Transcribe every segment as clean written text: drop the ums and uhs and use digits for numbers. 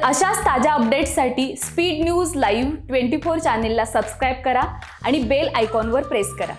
अशाच ताज्या अपडेट्ससाठी स्पीड न्यूज लाईव्ह 24 चॅनेलला सबस्क्राईब करा आणि बेल आयकॉनवर प्रेस करा।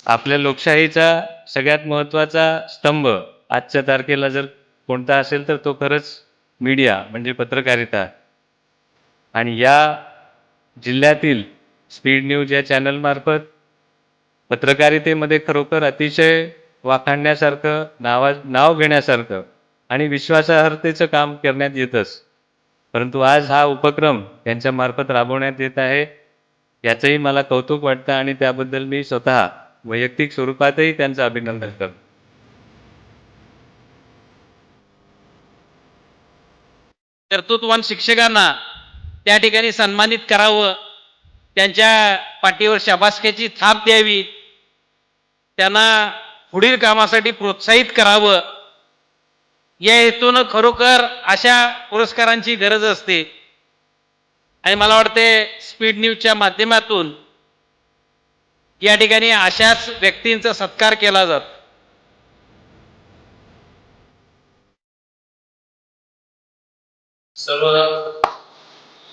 आपल्या लोकशाहीचा सगळ्यात महत्त्वाचा स्तंभ आजच्या तारखेला जर कोणता असेल तर तो खरंच मीडिया म्हणजे पत्रकारिता। आणि या जिल्ह्यातील स्पीड न्यूज या चॅनलमार्फत पत्रकारितेमध्ये खरोखर अतिशय वाखाणण्यासारखं नाव घेण्यासारखं आणि विश्वासार्हतेचं काम करण्यात येतच। परंतु आज हा उपक्रम यांच्यामार्फत राबवण्यात येत आहे, याचंही मला कौतुक वाटतं आणि त्याबद्दल मी स्वतः वैयक्तिक स्वरूपातही त्यांचं अभिनंदन करतो। कर्तृत्ववान शिक्षकांना त्या ठिकाणी सन्मानित करावं, त्यांच्या पाठीवर शाबासकीची थाप द्यावी, त्यांना पुढील कामासाठी प्रोत्साहित करावं, या हेतून खरोखर अशा पुरस्कारांची गरज असते। आणि मला वाटते स्पीड न्यूजच्या माध्यमातून या ठिकाणी अशाच व्यक्तींचा सत्कार केला जातो। सर्व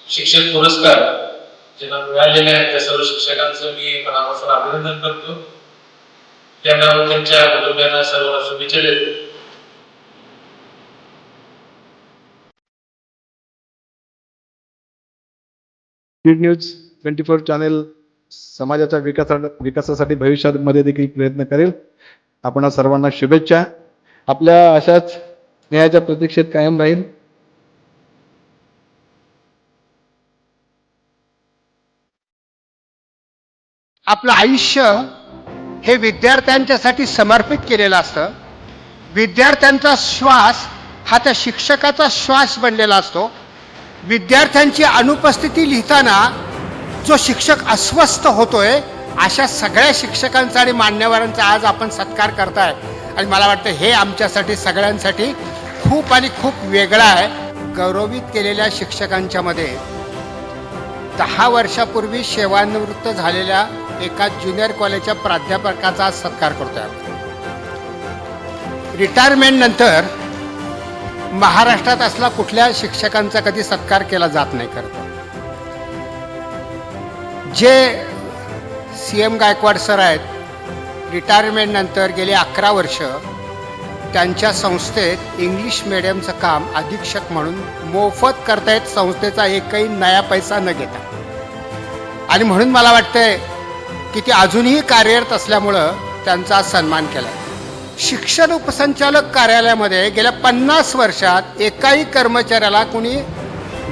शिक्षक पुरस्कार ज्यांना मिळालेले आहेत त्या सर्व शिक्षकांचं मी मनापासून अभिनंदन करतो। त्यांना व त्यांच्या कुटुंबियांना सर्वांना शुभेच्छा देतो। स्पीड न्यूज 24 चॅनेल समाजाच्या विकासासाठी भविष्यामध्ये देखील प्रयत्न करेल। आपण सर्वांना शुभेच्छा। आपल्या अशाच न्यायाच्या प्रतीक्षेत कायम राहील। आपलं आयुष्य हे विद्यार्थ्यांच्यासाठी समर्पित केलेलं असतं। विद्यार्थ्यांचा श्वास हा त्या शिक्षकाचा श्वास बनलेला असतो। विद्यार्थ्यांची अनुपस्थिती लिहिताना जो शिक्षक अस्वस्थ होतोय, अशा सगळ्या शिक्षकांचा आणि मान्यवरांचा आज आपण सत्कार करताय आणि मला वाटतं हे आमच्यासाठी सगळ्यांसाठी खूप आणि खूप वेगळं आहे। गौरवित केलेल्या शिक्षकांच्या मध्ये 10 वर्षापूर्वी सेवानिवृत्त झालेल्या एका ज्युनियर कॉलेजच्या प्राध्यापकाचा आज सत्कार करतोय। रिटायरमेंट नंतर महाराष्ट्रात असला कुठल्या शिक्षकांचा कधी सत्कार केला जात नाही। करतो जे CM गायकवाड सर आहेत, रिटायरमेंट नंतर गेले 11 वर्ष त्यांच्या संस्थेत इंग्लिश मीडियमचं काम अधीक्षक म्हणून मोफत करतायत, संस्थेचा एकही नया पैसा न घेता। आणि म्हणून मला वाटतंय की ते अजूनही कार्यरत असल्यामुळं त्यांचा सन्मान केला। शिक्षण उपसंचालक कार्यालयामध्ये गेल्या 50 वर्षात एकाही कर्मचाऱ्याला कुणी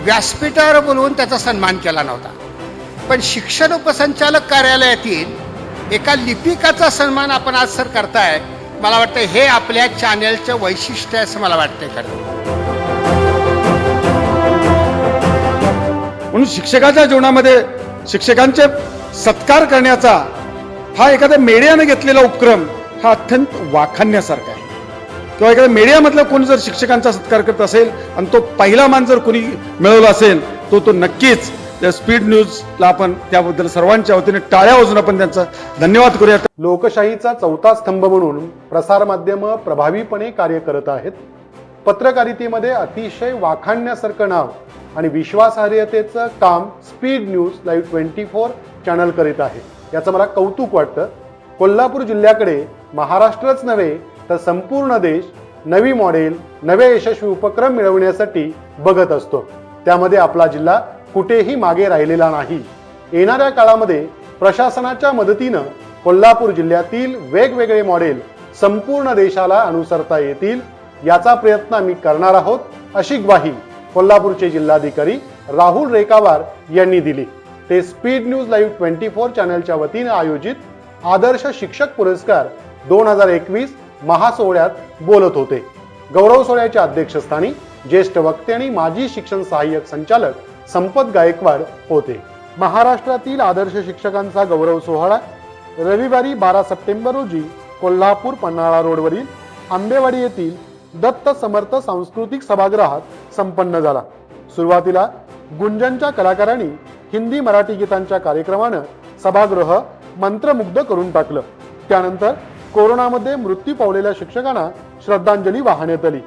व्यासपीठावर बोलवून त्याचा सन्मान केला नव्हता, पण शिक्षण उपसंचालक कार्यालयातील एका लिपिकाचा सन्मान आपण आज सर करताय। मला वाटतं हे आपल्या चॅनेलचं वैशिष्ट्य आहे असं मला वाटतंय। खरं म्हणून शिक्षकाच्या जीवनामध्ये शिक्षकांचे सत्कार करण्याचा हा एखाद्या मीडियाने घेतलेला उपक्रम हा अत्यंत वाखाणण्यासारखा आहे। किंवा एखाद्या मीडियामधला कोणी जर शिक्षकांचा सत्कार करत असेल आणि तो पहिला मान जर कोणी मिळवला असेल तो नक्कीच त्या स्पीड न्यूजला आपण त्याबद्दल सर्वांच्या वतीने टाळ्या वाजवून आपण त्यांचा धन्यवाद करूया। लोकशाहीचा चौथा स्तंभ म्हणून प्रसार माध्यम प्रभावीपणे कार्य करत आहेत। पत्रकारितेमध्ये अतिशय वाखाणण्यासारखं नाव आणि विश्वासार्हतेचं काम स्पीड न्यूज लाईव्ह 24 चॅनल करीत आहे, याचं मला कौतुक वाटतं। कोल्हापूर जिल्ह्याकडे महाराष्ट्रच नव्हे तर संपूर्ण देश नवी मॉडेल, नवे यशस्वी उपक्रम मिळवण्यासाठी बघत असतो। त्यामध्ये आपला जिल्हा कुठेही मागे राहिलेला नाही। येणाऱ्या काळामध्ये प्रशासनाच्या मदतीनं कोल्हापूर जिल्ह्यातील वेगवेगळे मॉडेल संपूर्ण देशाला अनुसरता येतील, याचा प्रयत्न आम्ही करणार आहोत, अशी ग्वाही कोल्हापूरचे जिल्हाधिकारी राहुल रेखावार यांनी दिली। ते स्पीड न्यूज लाईव्ह 24 चॅनलच्या वतीने आयोजित आदर्श शिक्षक पुरस्कार 2021 महासोहळ्यात बोलत होते। गौरव सोहळ्याच्या अध्यक्षस्थानी ज्येष्ठ वक्ते आणि माजी शिक्षण सहाय्यक संचालक संपत गायकवाड होते। महाराष्ट्रातील आदर्श शिक्षकांचा गौरव सोहळा रविवारी 12 सप्टेंबर रोजी कोल्हापूर पन्हाळा रोडवरील आंबेवाडी येथील दत्त समर्थ सांस्कृतिक सभागृहात संपन्न झाला. सुरुवातीला गुंजनच्या कलाकारांनी हिंदी मराठी गीतांच्या कार्यक्रमानं सभागृह मंत्रमुग्ध करून टाकलं. त्यानंतर कोरोनामध्ये मृत्यू पावलेल्या शिक्षकांना श्रद्धांजली वाहण्यात आली.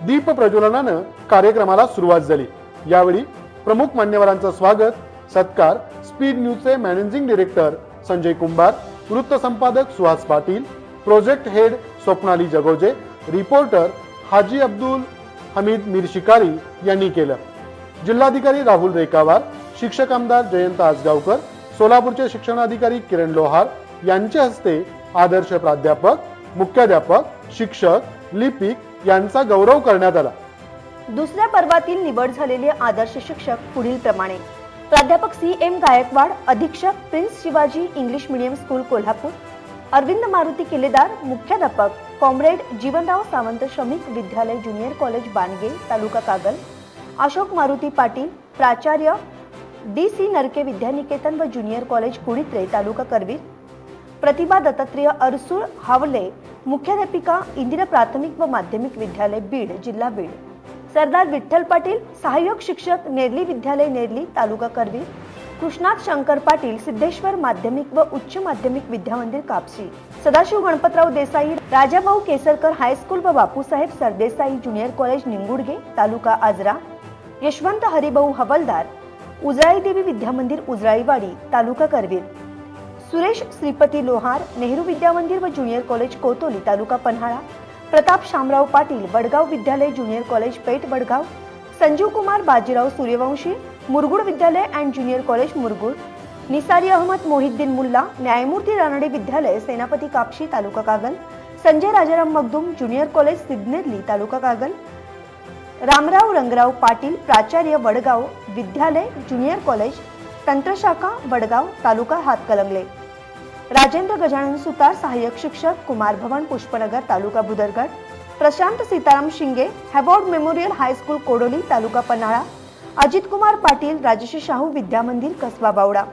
दीप प्रज्वलनानं कार्यक्रमाला सुरुवात झाली. यावेळी प्रमुख मान्यवरांचं स्वागत, सत्कार स्पीड न्यूजचे मॅनेजिंग डायरेक्टर संजय कुंभार, वृत्त संपादक Suhas Patil, project head Swapnali Jagoje, reporter Haji Abdul Hamid Mir Shikari यांनी केलं. जिल्हाधिकारी राहुल रेखावार, शिक्षक आमदार जयंत आसगावकर, सोलापूरचे शिक्षणाधिकारी किरण लोहार यांच्या हस्ते आदर्श प्राध्यापक, मुख्याध्यापक, शिक्षक, लिपिक यांचा गौरव करण्यात आला. दुसऱ्या पर्वातील निवड झालेले आदर्श शिक्षक पुढील प्रमाणे: प्राध्यापक CM गायकवाड, अधीक्षक Prince Shivaji English medium school Kolhapur; Arvind Maruti Keledar, मुख्याध्यापक comrade Jeevanrao Sawant Shramik Vidyalaya junior college Bange taluka Kagal; Ashok Maruti Patil, प्राचार्य DC नरके विद्यानिकेतन व ज्युनियर कॉलेज कुडित्रे तालुका करवीर; प्रतिभा दत्तात्रेय अरसूळ हावले, मुख्याध्यापिका इंदिरा प्राथमिक व माध्यमिक विद्यालय बीड जिल्हा बीड; सरदार विठ्ठल पाटील, सहाय्यक शिक्षक नेरली विद्यालय नेरली तालुका करवीर; कृष्णात शंकर पाटील, सिद्धेश्वर माध्यमिक व उच्च माध्यमिक विद्यामंदिर कापसी; सदाशिव गणपतराव देसाई, राजाभाऊ केसरकर हायस्कूल व बापूसाहेब सरदेसाई ज्युनियर कॉलेज निंगुडगे तालुका आजरा; यशवंत हरिभाऊ हवलदार, उजळाई देवी विद्यामंदिर उजळाईवाडी तालुका करवीर; सुरेश श्रीपती लोहार, नेहरू विद्यामंदिर व junior college Kotoli taluka Panhala; Pratap Shamrao Patil, Vadgaon Vidyalaya junior college Peth Vadgaon; Sanjeev Kumar Bajirao Suryavanshi, Murgud Vidyalaya and junior college Murgud; Nisari Ahmad Mohiddin Mulla, न्यायमूर्ती रानडे विद्यालय सेनापती कापशी तालुका कागल; संजय राजाराम मगदुम, ज्युनियर कॉलेज सिद्धनेरली तालुका कागल; रामराव रंगराव पाटील, प्राचार्य वडगाव विद्यालय ज्युनियर कॉलेज तंत्रशाखा वडगाव तालुका हातकलंगले; राजेंद्र गजानन सुतार, सहाय्यक शिक्षक कुमार भवन पुष्पनगर तालुका भुदरगड; प्रशांत सीताराम शिंगे, हॅवॉर्ड मेमोरियल हायस्कूल कोडोली तालुका पन्हाळा; अजित कुमार पाटील, राजश्री शाहू विद्यामंदिर कसबा बावडा;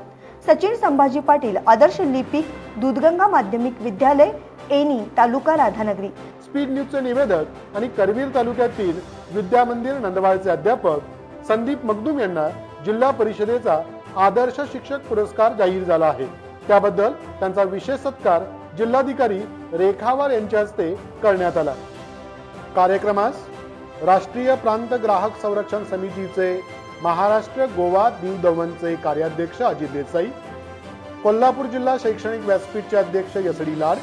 सचिन संभाजी पाटील, आदर्श लिपिक दूधगंगा माध्यमिक विद्यालय एनी तालुका राधानगरी. स्पीड न्यूजचे निवेदक आणि करवीर तालुक्यातील विद्यामंदिर नंदवाळचे अध्यापक संदीप मगदुम यांना जिल्हा परिषदेचा आदर्श शिक्षक पुरस्कार जाहीर झाला आहे. त्याबद्दल त्यांचा विशेष सत्कार जिल्हाधिकारी रेखावार यांच्या हस्ते करण्यात आला. कार्यक्रमास राष्ट्रीय प्रांत ग्राहक संरक्षण समितीचे महाराष्ट्र गोवा दीव दमणचे कार्याध्यक्ष अजित देसाई, कोल्हापूर जिल्हा शैक्षणिक व्यासपीठचे अध्यक्ष यसडी लाड,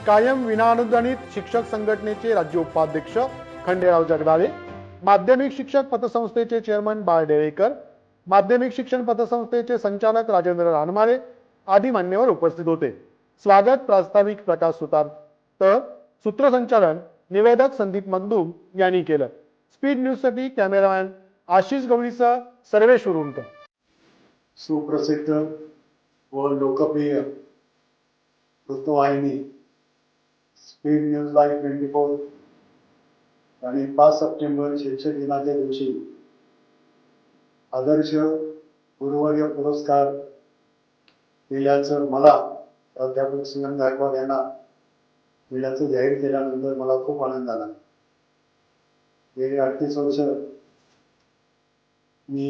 कायम विनाअनुदानित शिक्षक संघटनेचे राज्य उपाध्यक्ष खंडेराव जगदाळे, माध्यमिक शिक्षक पतसंस्थेचे चेअरमन बाळ डेळेकर, माध्यमिक शिक्षण पतसंस्थेचे संचालक राजेंद्र रानमारे आदी मान्यवर उपस्थित होते. स्वागत प्रास्ताविक प्रकाश सुतार तर सूत्रसंचालन निवेदक संदीप मगदुम यांनी केलं. स्पीड न्यूज साठी कॅमेरामॅन आशिष गवळीसह सर्वेश उरुंकर. सुप्रसिद्ध व लोकप्रिय वृत्तवाहिनी स्पीड न्यूज लाईव्ह 24 आणि 5 सप्टेंबर शिक्षक दिनाच्या दिवशी आदर्श गुरुवर्य पुरस्कार दिल्याचं मला प्राध्यापक CM गायकवाड यांना दिल्याचं जाहीर केल्यानंतर मला खूप आनंद झाला. गेली 38 वर्ष मी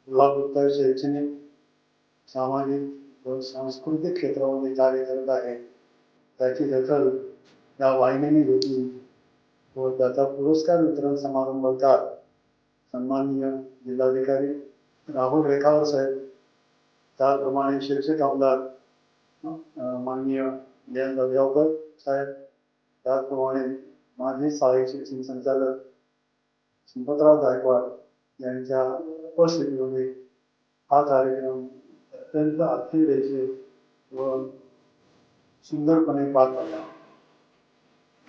कोल्हापूरच्या शैक्षणिक, सामाजिक व सांस्कृतिक क्षेत्रामध्ये कार्य करत आहे. त्याची दखल या वाहिनीने घेतली व त्याचा पुरस्कार वितरण समारंभाचा सन्माननीय जिल्हाधिकारी राहुल रेखावार साहेब, त्याप्रमाणे शिक्षक आमदार माननीय जयंत आसगावकर साहेब, त्याचप्रमाणे माजी सहाय्यक शिक्षण संचालक संपतराव गायकवाड यांच्या उपस्थितीमध्ये हा कार्यक्रम अत्यंत आत्मीयतेचे व सुंदरपणे पार पडला.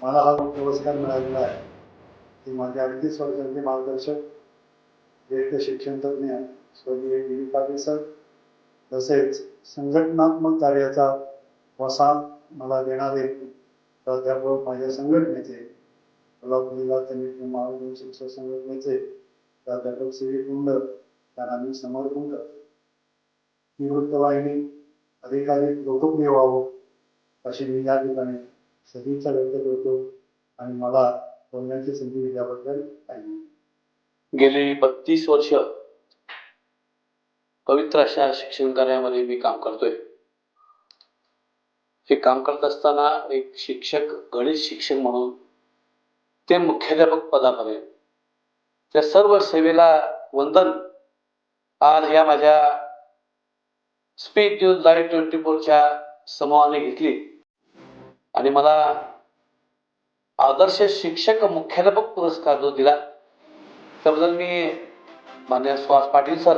मला हा पुरस्कार मिळालेला आहे ते माझ्या 38 वर्षांचे मार्गदर्शक ज्येष्ठ शिक्षण तज्ज्ञ स्वर्गीय DV पाटील सर, तसेच संघटनात्मक कार्याचा वसा मला देणारे प्राध्यापक माझ्या संघटनेचे, कोल्हापूर जिल्हा समिती महाविद्यालय शिक्षक संघटनेचे प्राध्यापक श्री कुंड, त्यांना मी समर्पण करतो. ही वृत्तवाहिनी अधिकाधिक लोकप्रिय व्हावं अशी मी या ठिकाणी सदिच्छा व्यक्त करतो आणि मला बोलण्याची संधी दिल्याबद्दल धन्यवाद. गेली 32 वर्ष पवित्र अशा शिक्षण कार्यामध्ये मी काम करतोय. हे काम करत असताना एक शिक्षक, गणित शिक्षक म्हणून ते मुख्याध्यापक पदापर्यंत त्या सर्व सेवेला वंदन आज या माझ्या स्पीड न्यूज लाईव्ह 24च्या समूहाने घेतली आणि मला आदर्श शिक्षक मुख्याध्यापक पुरस्कार जो दिला त्याबद्दल मी माननीय सुहास पाटील सर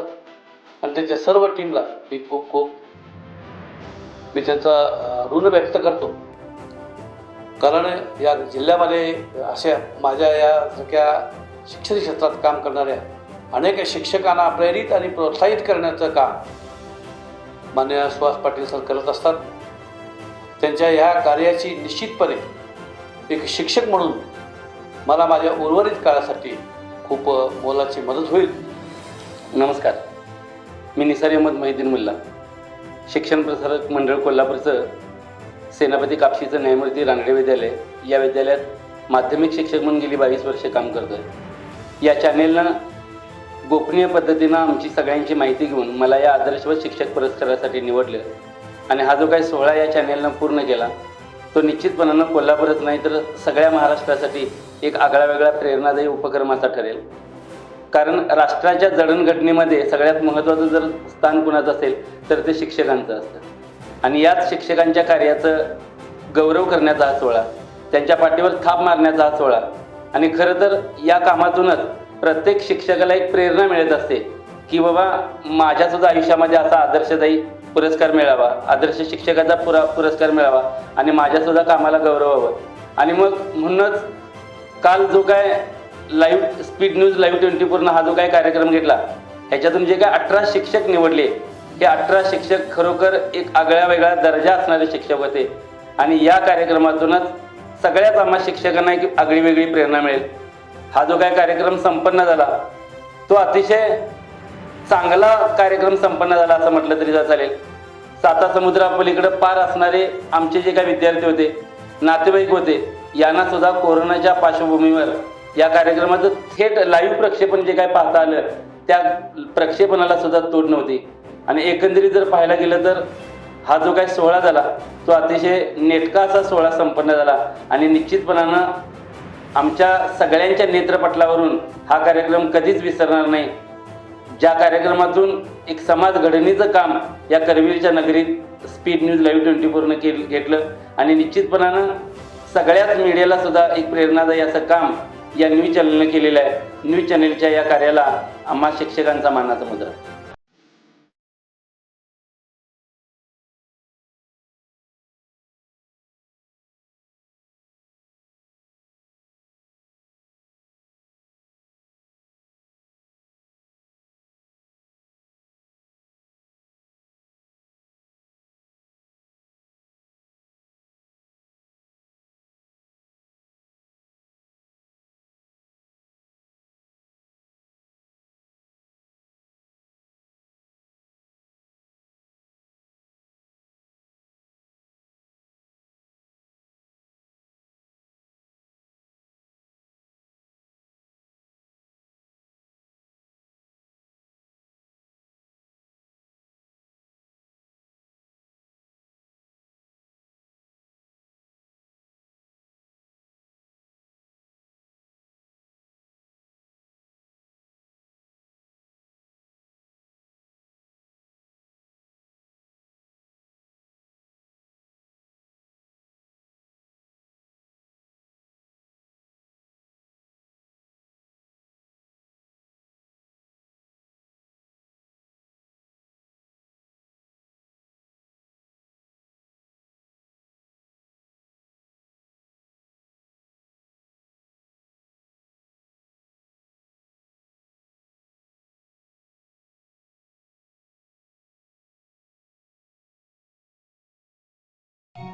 आणि त्यांच्या सर्व टीमला मी खूप त्यांचा ऋण व्यक्त करतो. कारण या जिल्ह्यामध्ये अशा माझ्या यासारख्या शिक्षण क्षेत्रात काम करणाऱ्या अनेक शिक्षकांना प्रेरित आणि प्रोत्साहित करण्याचं काम माननीय सुहास पाटील सर करत असतात. त्यांच्या ह्या कार्याची निश्चितपणे एक शिक्षक म्हणून मला माझ्या उर्वरित काळासाठी खूप मोलाची मदत होईल. नमस्कार, मी निसार अहमद महिदीन मुल्ला, शिक्षण प्रसारक मंडळ कोल्हापूरचं सेनापती कापशीचं न्यायमूर्ती रांगडे विद्यालय या विद्यालयात माध्यमिक शिक्षक म्हणून गेली 22 वर्षे काम करतो आहे. या चॅनेलनं गोपनीय पद्धतीनं आमची सगळ्यांची माहिती घेऊन मला या आदर्शवत शिक्षक पुरस्कारासाठी निवडलं आणि हा जो काही सोहळा या चॅनेलनं पूर्ण केला तो निश्चितपणानं कोल्हापूरच नाही तर सगळ्या महाराष्ट्रासाठी एक आगळावेगळा प्रेरणादायी उपक्रम असा ठरेल. कारण राष्ट्राच्या जडणघडणीमध्ये सगळ्यात महत्त्वाचं जर स्थान कुणाचं असेल तर ते शिक्षकांचं असतं आणि याच शिक्षकांच्या कार्याचं गौरव करण्याचा हा सोहळा, त्यांच्या पाठीवर थाप मारण्याचा हा सोहळा आणि खरं तर या कामातूनच प्रत्येक शिक्षकाला एक प्रेरणा मिळत असते की बाबा माझ्यासुद्धा आयुष्यामध्ये असा आदर्शदायी पुरस्कार मिळावा, आदर्श शिक्षकाचा पुरस्कार मिळावा आणि माझ्यासुद्धा कामाला गौरव हवं. आणि मग म्हणूनच काल जो काय लाईव्ह स्पीड न्यूज लाईव्ह 24 हा जो काय कार्यक्रम घेतला ह्याच्यातून जे काय 18 शिक्षक निवडले हे 18 शिक्षक खरोखर एक आगळ्या वेगळा दर्जा असणारे शिक्षक होते आणि या कार्यक्रमातूनच सगळ्याच आम्हा शिक्षकांना एक आगळी वेगळी प्रेरणा मिळेल. हा जो काय कार्यक्रम संपन्न झाला तो अतिशय चांगला कार्यक्रम संपन्न झाला असं म्हटलं तरी चालेल. साता समुद्रापलीकडे पार असणारे आमचे जे काही विद्यार्थी होते, नातेवाईक होते, यांना सुद्धा कोरोनाच्या पार्श्वभूमीवर या कार्यक्रमाचं थेट लाईव्ह प्रक्षेपण जे काय पाहता आलं त्या प्रक्षेपणाला सुद्धा तोड नव्हती. आणि एकंदरीत जर पाहायला गेलं तर हा जो काही सोहळा झाला तो अतिशय नेटका असा सोहळा संपन्न झाला आणि निश्चितपणानं आमच्या सगळ्यांच्या नेत्रपटलावरून हा कार्यक्रम कधीच विसरणार नाही. ज्या कार्यक्रमातून एक समाज घडणीचं काम या करवीरच्या नगरीत स्पीड न्यूज लाईव्ह 24 घेतलं आणि निश्चितपणानं सगळ्याच मीडियाला सुद्धा एक प्रेरणादायी असं काम या न्यूज चॅनलने केलेलं आहे. न्यूज चॅनलच्या या कार्याला आम्हा शिक्षकांचा मानाचा मुद्रा.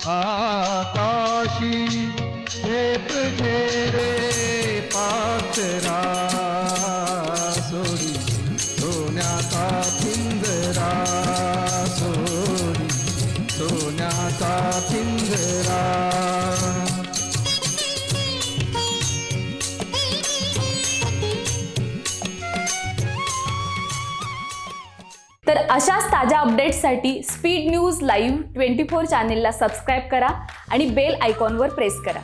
आकाशी तुझे रे पाखरा सोडी सोन्याचा पिंजरा सोडी सोन्याचा पिंजरा तर अशाच ताज्या अपडेट्ससाठी स्पीड न्यूज लाईव्ह 24 चॅनेलला सबस्क्राईब करा आणि बेल आयकॉनवर प्रेस करा.